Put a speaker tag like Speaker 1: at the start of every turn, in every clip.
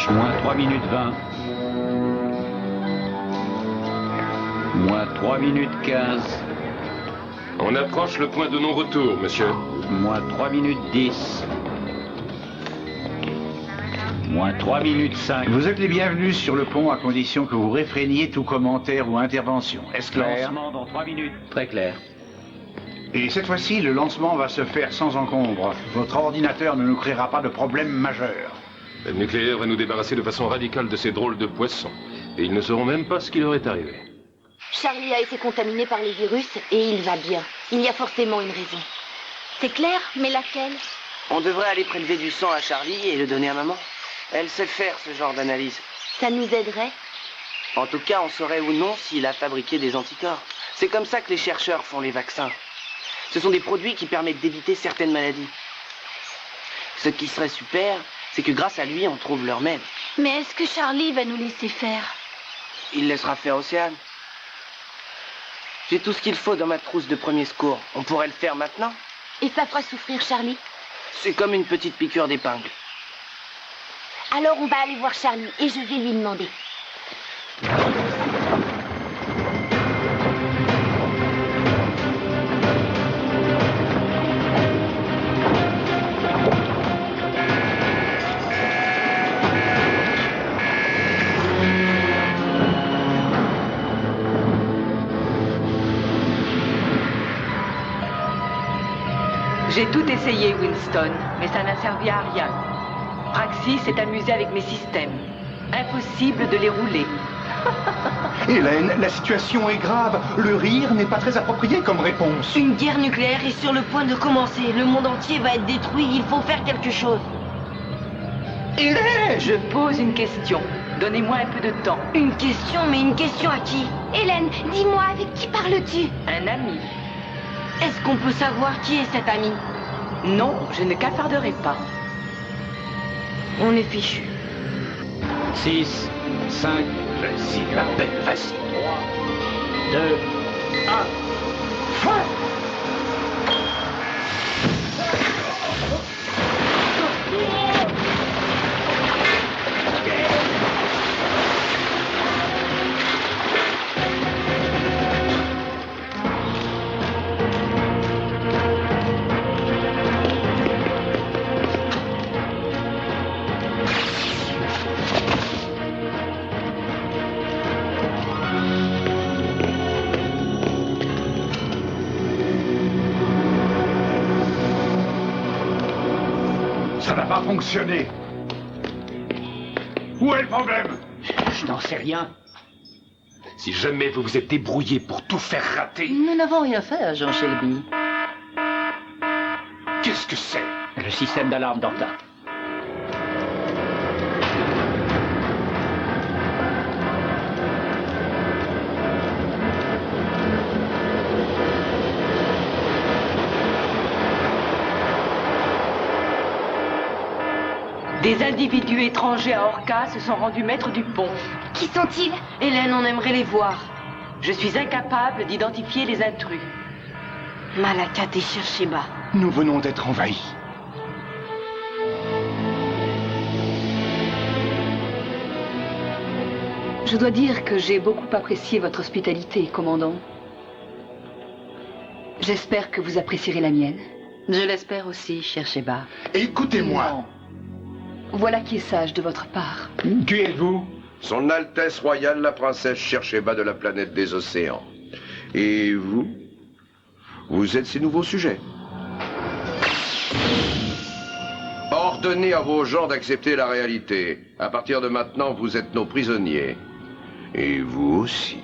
Speaker 1: Moins 3 minutes 20. Moins 3 minutes 15.
Speaker 2: On approche le point de non-retour, monsieur.
Speaker 1: Moins 3 minutes 10. Moins 3 minutes 5.
Speaker 3: Vous êtes les bienvenus sur le pont à condition que vous réfréniez tout commentaire ou intervention. Est-ce clair?
Speaker 1: Lancement dans 3 minutes.
Speaker 4: Très clair.
Speaker 3: Et cette fois-ci, le lancement va se faire sans encombre. Votre ordinateur ne nous créera pas de problème majeur.
Speaker 2: Le nucléaire va nous débarrasser de façon radicale de ces drôles de poissons. Et ils ne sauront même pas ce qui leur est arrivé.
Speaker 5: Charlie a été contaminé par les virus et il va bien. Il y a forcément une raison. C'est clair, mais laquelle?
Speaker 6: On devrait aller prélever du sang à Charlie et le donner à maman. Elle sait faire ce genre d'analyse.
Speaker 5: Ça nous aiderait?
Speaker 6: En tout cas, on saurait ou non s'il a fabriqué des anticorps. C'est comme ça que les chercheurs font les vaccins. Ce sont des produits qui permettent d'éviter certaines maladies. Ce qui serait super, c'est que grâce à lui, on trouve leur remède.
Speaker 5: Mais est-ce que Charlie va nous laisser faire?
Speaker 6: Il laissera faire Océane. J'ai tout ce qu'il faut dans ma trousse de premier secours. On pourrait le faire maintenant.
Speaker 5: Et ça fera souffrir Charlie?
Speaker 6: C'est comme une petite piqûre d'épingle.
Speaker 5: Alors on va aller voir Charlie et je vais lui demander.
Speaker 7: J'ai tout essayé, Winston, mais ça n'a servi à rien. Praxis s'est amusé avec mes systèmes. Impossible de les rouler.
Speaker 8: Hélène, la situation est grave. Le rire n'est pas très approprié comme réponse.
Speaker 5: Une guerre nucléaire est sur le point de commencer. Le monde entier va être détruit. Il faut faire quelque chose.
Speaker 8: Hélène!
Speaker 7: Je pose une question. Donnez-moi un peu de temps.
Speaker 5: Une question, mais une question à qui? Hélène, dis-moi, avec qui parles-tu?
Speaker 7: Un ami.
Speaker 5: Est-ce qu'on peut savoir qui est cet ami?
Speaker 7: Non, je ne cafarderai pas.
Speaker 5: On est fichu.
Speaker 1: 6, 5,
Speaker 3: Vas-y, la bête, vas-y.
Speaker 1: 3, 2, 1.
Speaker 8: Fin!
Speaker 3: Ça n'a pas fonctionné. Où est le problème?
Speaker 1: Je n'en sais rien.
Speaker 2: Si jamais vous vous êtes débrouillé pour tout faire rater...
Speaker 4: Nous n'avons rien fait, agent Shelby.
Speaker 2: Qu'est-ce que c'est?
Speaker 1: Le système d'alarme d'Orta.
Speaker 7: Des individus étrangers à Orca se sont rendus maîtres du pont.
Speaker 5: Qui sont-ils?
Speaker 7: Hélène, on aimerait les voir. Je suis incapable d'identifier les intrus.
Speaker 5: Malakat et Chercheba.
Speaker 8: Nous venons d'être envahis.
Speaker 9: Je dois dire que j'ai beaucoup apprécié votre hospitalité, commandant. J'espère que vous apprécierez la mienne.
Speaker 4: Je l'espère aussi, cher Sheba.
Speaker 8: Écoutez-moi.
Speaker 9: Voilà qui est sage de votre part.
Speaker 3: Qui êtes-vous?
Speaker 10: Son Altesse Royale, la princesse Chercheba de la planète des océans. Et vous? Vous êtes ses nouveaux sujets. Ordonnez à vos gens d'accepter la réalité. À partir de maintenant, vous êtes nos prisonniers. Et vous aussi.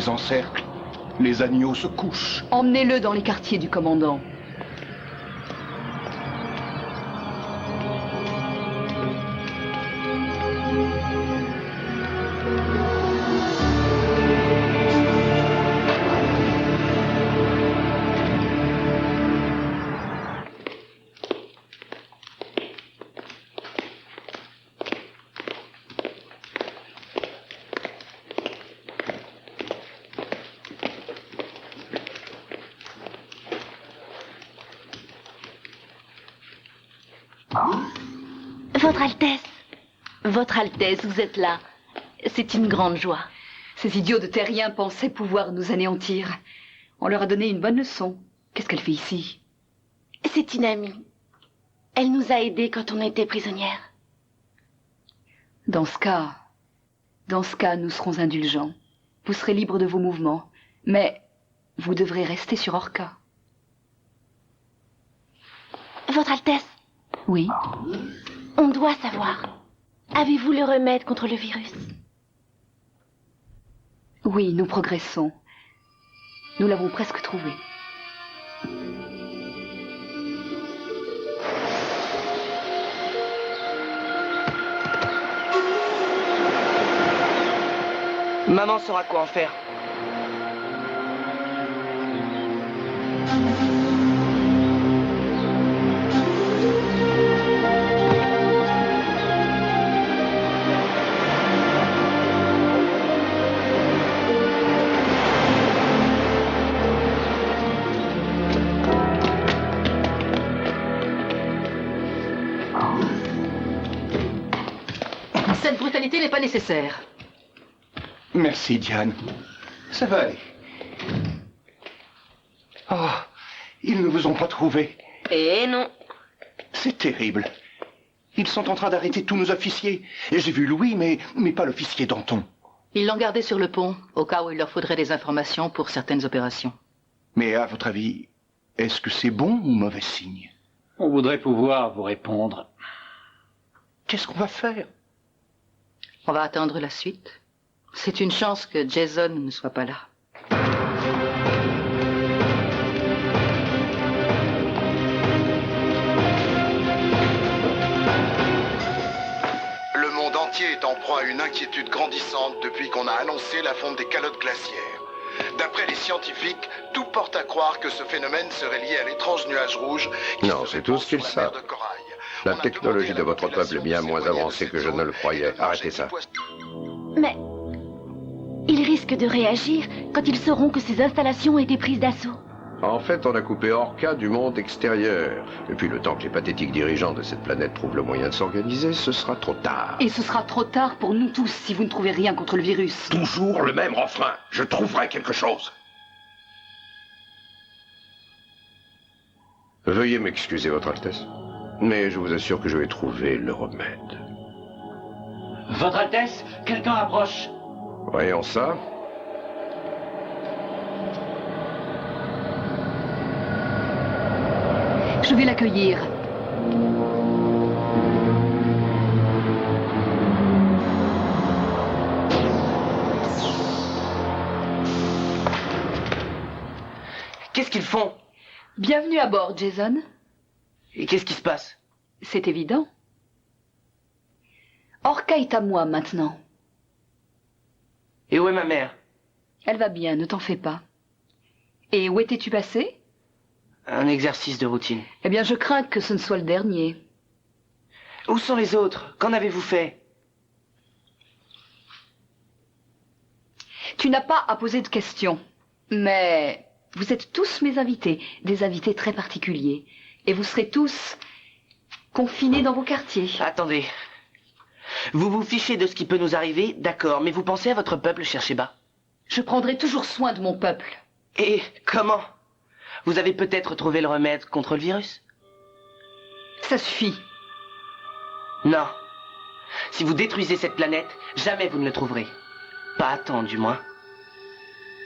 Speaker 8: les encerclent. Les agneaux se couchent.
Speaker 9: Emmenez-le dans les quartiers du commandant.
Speaker 5: Votre Altesse, vous êtes là. C'est une grande joie.
Speaker 9: Ces idiots de terriens pensaient pouvoir nous anéantir. On leur a donné une bonne leçon. Qu'est-ce qu'elle fait ici?
Speaker 5: C'est une amie. Elle nous a aidés quand on était prisonnières.
Speaker 9: Dans ce cas, nous serons indulgents. Vous serez libre de vos mouvements, mais vous devrez rester sur Orca.
Speaker 5: Votre Altesse.
Speaker 9: Oui.
Speaker 5: On doit savoir. Avez-vous le remède contre le virus?
Speaker 9: Oui, nous progressons. Nous l'avons presque trouvé.
Speaker 6: Maman saura quoi en faire.
Speaker 4: Cette brutalité n'est pas nécessaire.
Speaker 8: Merci, Diane. Ça va aller. Oh, ils ne vous ont pas trouvé.
Speaker 5: Eh non.
Speaker 8: C'est terrible. Ils sont en train d'arrêter tous nos officiers. Et j'ai vu Louis, mais pas l'officier Danton.
Speaker 4: Ils l'ont gardé sur le pont, au cas où il leur faudrait des informations pour certaines opérations.
Speaker 8: Mais à votre avis, est-ce que c'est bon ou mauvais signe?
Speaker 1: On voudrait pouvoir vous répondre.
Speaker 8: Qu'est-ce qu'on va faire?
Speaker 4: On va attendre la suite. C'est une chance que Jason ne soit pas là.
Speaker 11: Le monde entier est en proie à une inquiétude grandissante depuis qu'on a annoncé la fonte des calottes glaciaires. D'après les scientifiques, tout porte à croire que ce phénomène serait lié à l'étrange nuage rouge qui
Speaker 10: Non,
Speaker 11: se
Speaker 10: c'est
Speaker 11: répand
Speaker 10: tout ce qu'ils
Speaker 11: sur la mer
Speaker 10: savent.
Speaker 11: de corail.
Speaker 10: La
Speaker 11: On a
Speaker 10: technologie
Speaker 11: demandé à
Speaker 10: de votre
Speaker 11: la
Speaker 10: peuple est bien moins
Speaker 11: population de
Speaker 10: avancée que je
Speaker 11: s'éloigner
Speaker 10: ne
Speaker 11: de
Speaker 10: le
Speaker 11: cette
Speaker 10: croyais.
Speaker 11: zone et de
Speaker 10: Arrêtez
Speaker 11: marcher
Speaker 10: ça.
Speaker 11: du poisson.
Speaker 5: Mais ils risquent de réagir quand ils sauront que ces installations ont été prises d'assaut.
Speaker 10: En fait, on a coupé Orca du monde extérieur. Et puis le temps que les pathétiques dirigeants de cette planète trouvent le moyen de s'organiser, ce sera trop tard.
Speaker 9: Et ce sera trop tard pour nous tous si vous ne trouvez rien contre le virus.
Speaker 10: Toujours le même refrain. Je trouverai quelque chose. Veuillez m'excuser, Votre Altesse. Mais je vous assure que je vais trouver le remède.
Speaker 1: Votre Altesse, quelqu'un approche.
Speaker 10: Voyons ça.
Speaker 9: Je vais l'accueillir.
Speaker 6: Qu'est-ce qu'ils font?
Speaker 9: Bienvenue à bord, Jason.
Speaker 6: Et qu'est-ce qui se passe?
Speaker 9: C'est évident. Orca est à moi maintenant.
Speaker 6: Et où est ma mère?
Speaker 9: Elle va bien, ne t'en fais pas. Et où étais-tu passé?
Speaker 6: Un exercice de routine.
Speaker 9: Eh bien, je crains que ce ne soit le dernier.
Speaker 6: Où sont les autres? Qu'en avez-vous fait?
Speaker 9: Tu n'as pas à poser de questions. Mais vous êtes tous mes invités, des invités très particuliers. Et vous serez tous confinés dans vos quartiers.
Speaker 6: Attendez. Vous vous fichez de ce qui peut nous arriver, d'accord, mais vous pensez à votre peuple, cher Sheba?
Speaker 9: Je prendrai toujours soin de mon peuple.
Speaker 6: Et comment? Vous avez peut-être trouvé le remède contre le virus?
Speaker 9: Ça suffit.
Speaker 6: Non. Si vous détruisez cette planète, jamais vous ne le trouverez. Pas à temps, du moins.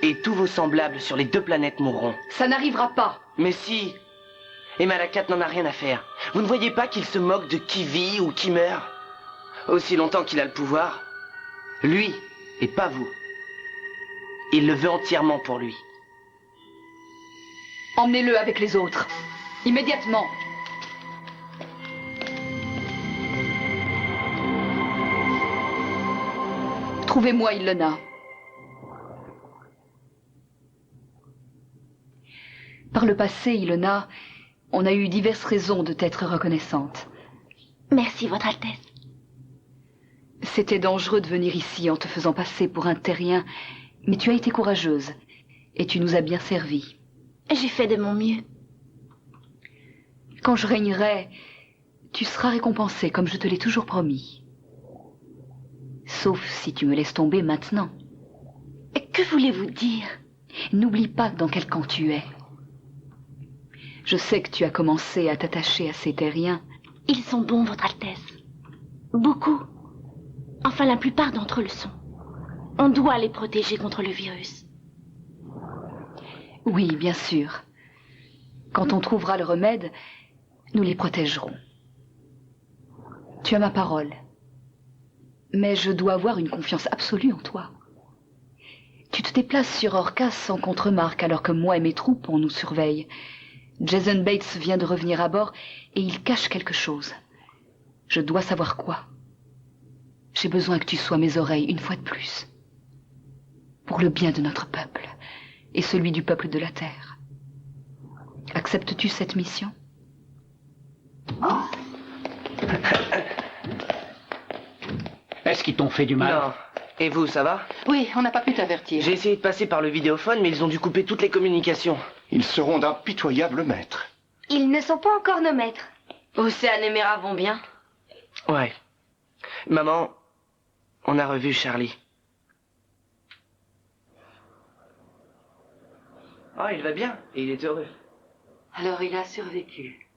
Speaker 6: Et tous vos semblables sur les deux planètes mourront.
Speaker 9: Ça n'arrivera pas.
Speaker 6: Mais si. Et Malakat n'en a rien à faire. Vous ne voyez pas qu'il se moque de qui vit ou qui meurt? Aussi longtemps qu'il a le pouvoir. Lui, et pas vous. Il le veut entièrement pour lui.
Speaker 9: Emmenez-le avec les autres. Immédiatement. Trouvez-moi Ilona. Par le passé, Ilona, on a eu diverses raisons de t'être reconnaissante.
Speaker 5: Merci, Votre Altesse.
Speaker 9: C'était dangereux de venir ici en te faisant passer pour un terrien, mais tu as été courageuse et tu nous as bien servi.
Speaker 5: J'ai fait de mon mieux.
Speaker 9: Quand je régnerai, tu seras récompensée comme je te l'ai toujours promis. Sauf si tu me laisses tomber maintenant.
Speaker 5: Que voulez-vous dire?
Speaker 9: N'oublie pas dans quel camp tu es. Je sais que tu as commencé à t'attacher à ces terriens.
Speaker 5: Ils sont bons, Votre Altesse. Beaucoup. Enfin, la plupart d'entre eux le sont. On doit les protéger contre le virus.
Speaker 9: Oui, bien sûr. Quand on trouvera le remède, nous les protégerons. Tu as ma parole. Mais je dois avoir une confiance absolue en toi. Tu te déplaces sur Orcas sans contre-marque alors que moi et mes troupes, on nous surveille. Jason Bates vient de revenir à bord et il cache quelque chose. Je dois savoir quoi. J'ai besoin que tu sois mes oreilles une fois de plus. Pour le bien de notre peuple et celui du peuple de la Terre. Acceptes-tu cette mission?
Speaker 1: Est-ce qu'ils t'ont fait du mal?
Speaker 6: Non. Et vous, ça va?
Speaker 4: Oui, on n'a pas pu t'avertir.
Speaker 6: J'ai essayé de passer par le vidéophone, mais ils ont dû couper toutes les communications.
Speaker 8: Ils seront d'impitoyables maîtres.
Speaker 5: Ils ne sont pas encore nos maîtres. Océane et Mera vont bien.
Speaker 6: Ouais. Maman, on a revu Charlie. Ah, il va bien, et il est heureux.
Speaker 4: Alors il a survécu.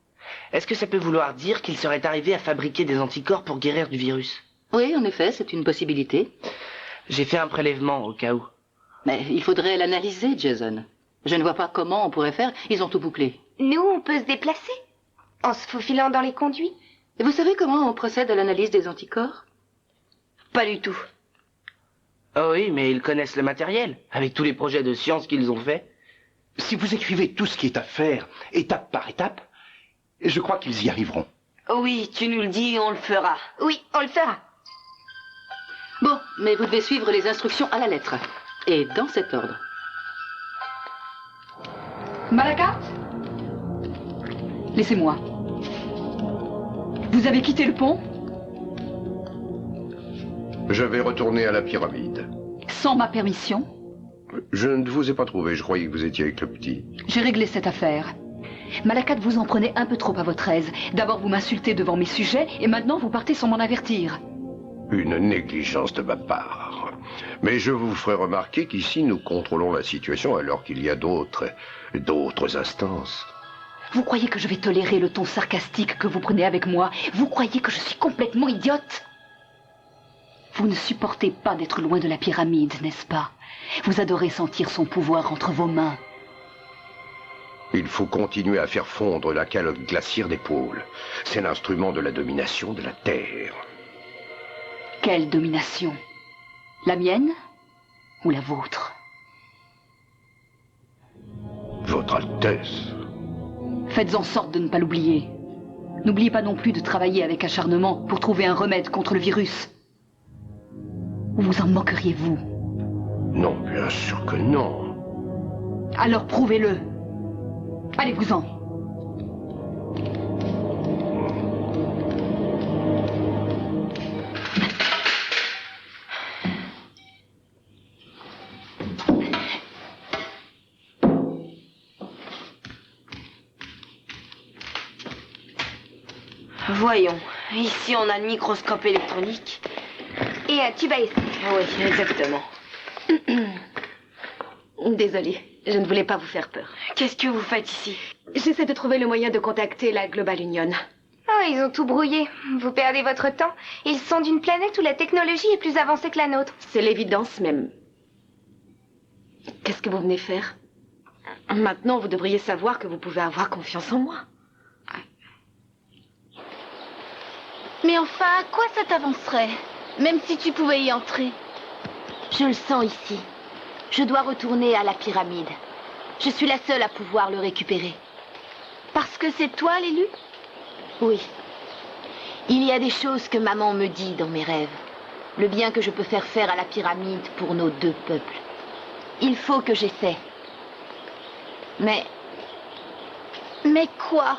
Speaker 6: Est-ce que ça peut vouloir dire qu'il serait arrivé à fabriquer des anticorps pour guérir du virus?
Speaker 4: Oui, en effet, c'est une possibilité.
Speaker 6: J'ai fait un prélèvement au cas où.
Speaker 4: Mais il faudrait l'analyser, Jason. Je ne vois pas comment on pourrait faire. Ils ont tout bouclé.
Speaker 5: Nous, on peut se déplacer en se faufilant dans les conduits.
Speaker 4: Et vous savez comment on procède à l'analyse des anticorps?
Speaker 5: Pas du tout.
Speaker 6: Oh oui, mais ils connaissent le matériel, avec tous les projets de science qu'ils ont faits.
Speaker 8: Si vous écrivez tout ce qui est à faire, étape par étape, je crois qu'ils y arriveront.
Speaker 5: Oui, tu nous le dis, on le fera. Oui, on le fera.
Speaker 4: Bon, mais vous devez suivre les instructions à la lettre. Et dans cet ordre.
Speaker 9: Malaka? Laissez-moi. Vous avez quitté le pont?
Speaker 10: Je vais retourner à la pyramide.
Speaker 9: Sans ma permission?
Speaker 10: Je ne vous ai pas trouvé, je croyais que vous étiez avec le petit.
Speaker 9: J'ai réglé cette affaire. Malakat, vous en prenez un peu trop à votre aise. D'abord, vous m'insultez devant mes sujets, et maintenant, vous partez sans m'en avertir.
Speaker 10: Une négligence de ma part. Mais je vous ferai remarquer qu'ici, nous contrôlons la situation alors qu'il y a d'autres instances.
Speaker 9: Vous croyez que je vais tolérer le ton sarcastique que vous prenez avec moi? Vous croyez que je suis complètement idiote? Vous ne supportez pas d'être loin de la pyramide, n'est-ce pas? Vous adorez sentir son pouvoir entre vos mains.
Speaker 10: Il faut continuer à faire fondre la calotte glaciaire des pôles. C'est l'instrument de la domination de la Terre.
Speaker 9: Quelle domination? La mienne ou la vôtre?
Speaker 10: Votre Altesse.
Speaker 9: Faites en sorte de ne pas l'oublier. N'oubliez pas non plus de travailler avec acharnement pour trouver un remède contre le virus. Ou vous en moqueriez-vous?
Speaker 10: Non, bien sûr que non.
Speaker 9: Alors prouvez-le. Allez-vous-en.
Speaker 5: Voyons, ici on a le microscope électronique. Et un tube à essai. Oui, exactement. Désolée, je ne voulais pas vous faire peur. Qu'est-ce que vous faites ici? J'essaie de trouver le moyen de contacter la Global Union.
Speaker 12: Oh, ils ont tout brouillé. Vous perdez votre temps. Ils sont d'une planète où la technologie est plus avancée que la nôtre.
Speaker 5: C'est l'évidence même. Qu'est-ce que vous venez faire? Maintenant, vous devriez savoir que vous pouvez avoir confiance en moi.
Speaker 12: Mais enfin, à quoi ça t'avancerait? Même si tu pouvais y entrer.
Speaker 5: Je le sens ici. Je dois retourner à la pyramide. Je suis la seule à pouvoir le récupérer. Parce que c'est toi l'élu? Oui. Il y a des choses que maman me dit dans mes rêves. Le bien que je peux faire à la pyramide pour nos deux peuples. Il faut que j'essaie. Mais quoi?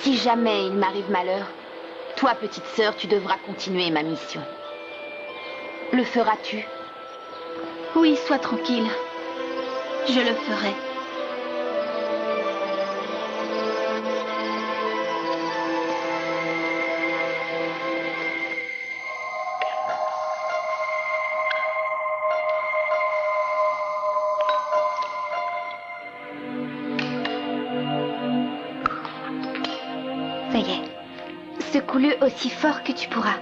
Speaker 5: Si jamais il m'arrive malheur, toi, petite sœur, tu devras continuer ma mission. Le feras-tu? Oui, sois tranquille. Je le ferai.
Speaker 12: Ça y est. Secoue-le aussi fort que tu pourras.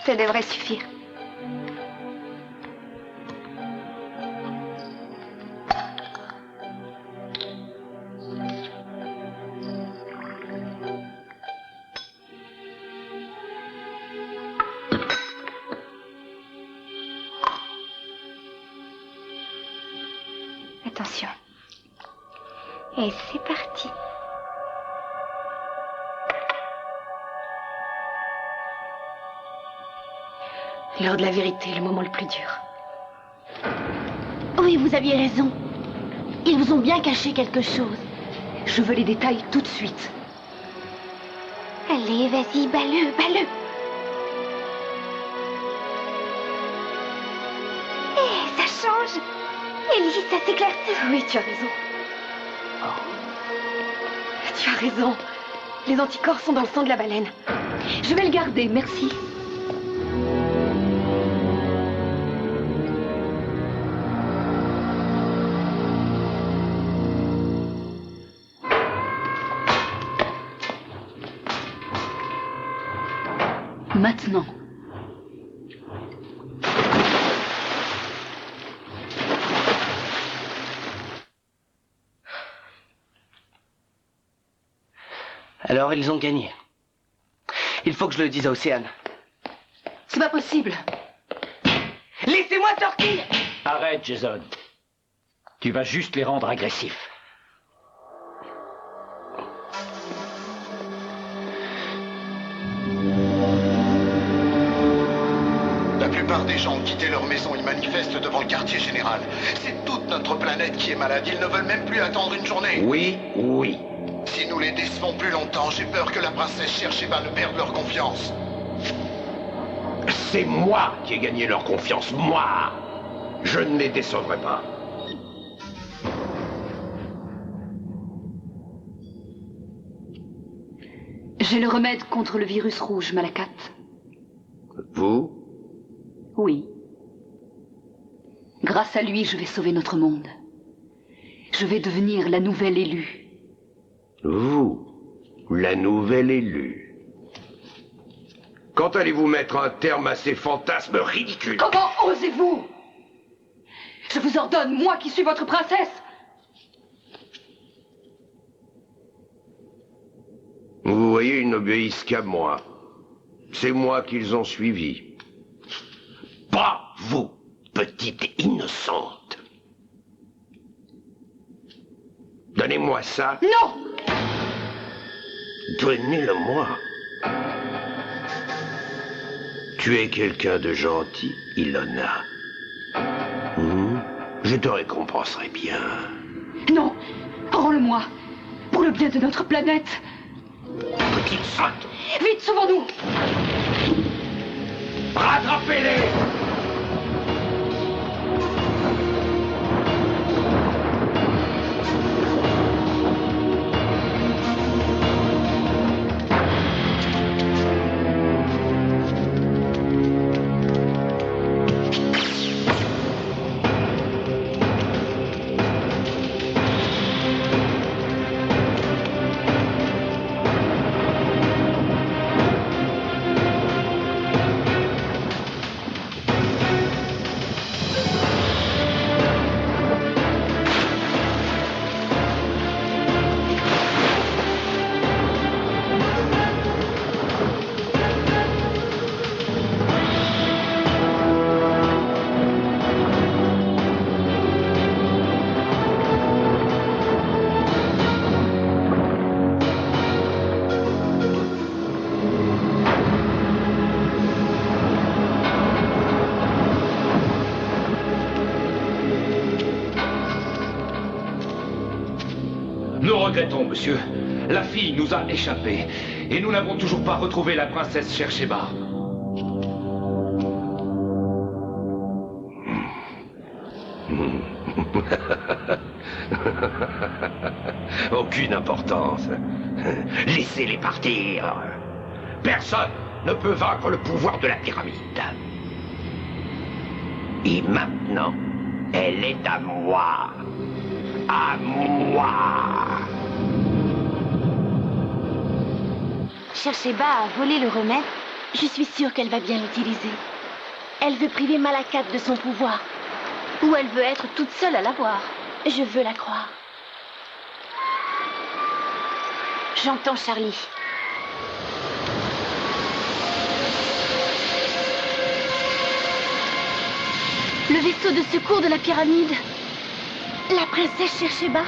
Speaker 12: Ça devrait suffire. Attention. Et c'est parti.
Speaker 5: L'heure de la vérité, le moment le plus dur. Oui, vous aviez raison. Ils vous ont bien caché quelque chose.
Speaker 9: Je veux les détails tout de suite.
Speaker 12: Allez, vas-y, bats-le, bats-le. Eh, ça change. Ellie, ça s'éclaircit.
Speaker 9: Oui, tu as raison. Tu as raison. Les anticorps sont dans le sang de la baleine. Je vais le garder, merci. Maintenant.
Speaker 6: Alors, ils ont gagné. Il faut que je le dise à Océane.
Speaker 4: C'est pas possible.
Speaker 6: Laissez-moi sortir!
Speaker 1: Arrête, Jason. Tu vas juste les rendre agressifs.
Speaker 11: La plupart des gens ont quitté leur maison et manifestent devant le quartier général. C'est toute notre planète qui est malade. Ils ne veulent même plus attendre une journée.
Speaker 10: Oui, oui.
Speaker 11: Si nous les décevons plus longtemps, j'ai peur que la princesse Cherche va nous perdre leur confiance.
Speaker 10: C'est moi qui ai gagné leur confiance, moi. Je ne les décevrai pas.
Speaker 9: J'ai le remède contre le virus rouge, Malakat.
Speaker 10: Vous?
Speaker 9: Oui. Grâce à lui, je vais sauver notre monde. Je vais devenir la nouvelle élue.
Speaker 10: Vous, la nouvelle élue. Quand allez-vous mettre un terme à ces fantasmes ridicules?
Speaker 9: Comment osez-vous? Je vous ordonne, moi qui suis votre princesse.
Speaker 10: Vous voyez, ils n'obéissent qu'à moi. C'est moi qu'ils ont suivi. Pas vous, petite innocente. Donnez-moi ça.
Speaker 9: Non!
Speaker 10: Donnez-le-moi. Tu es quelqu'un de gentil, Ilona. Je te récompenserai bien.
Speaker 9: Non! Rends-le-moi! Pour le bien de notre planète!
Speaker 10: Petite sotte!
Speaker 9: Vite, sauvons-nous!
Speaker 10: Rattrapez-les!
Speaker 1: Nous regrettons, monsieur. La fille nous a échappé. Et nous n'avons toujours pas retrouvé la princesse Chercheba.
Speaker 10: Aucune importance. Laissez-les partir. Personne ne peut vaincre le pouvoir de la pyramide. Et maintenant, elle est à moi. À moi.
Speaker 5: Chercheba a volé le remède. Je suis sûre qu'elle va bien l'utiliser. Elle veut priver Malakat de son pouvoir. Ou elle veut être toute seule à l'avoir. Je veux la croire. J'entends Charlie. Le vaisseau de secours de la pyramide. La princesse Chercheba.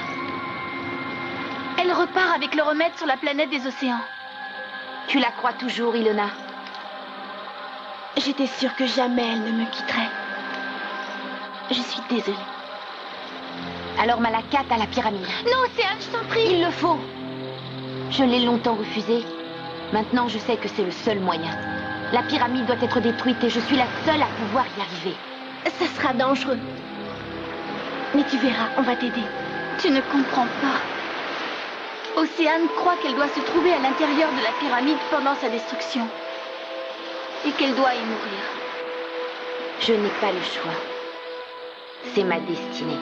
Speaker 5: Elle repart avec le remède sur la planète des océans. Tu la crois toujours, Ilona? J'étais sûre que jamais elle ne me quitterait. Je suis désolée. Alors Malakat à la pyramide. Non, Océane, je t'en prie. Il le faut. Je l'ai longtemps refusé. Maintenant, je sais que c'est le seul moyen. La pyramide doit être détruite et je suis la seule à pouvoir y arriver. Ça sera dangereux. Mais tu verras, on va t'aider. Tu ne comprends pas. Océane croit qu'elle doit se trouver à l'intérieur de la pyramide pendant sa destruction. Et qu'elle doit y mourir. Je n'ai pas le choix. C'est ma destinée.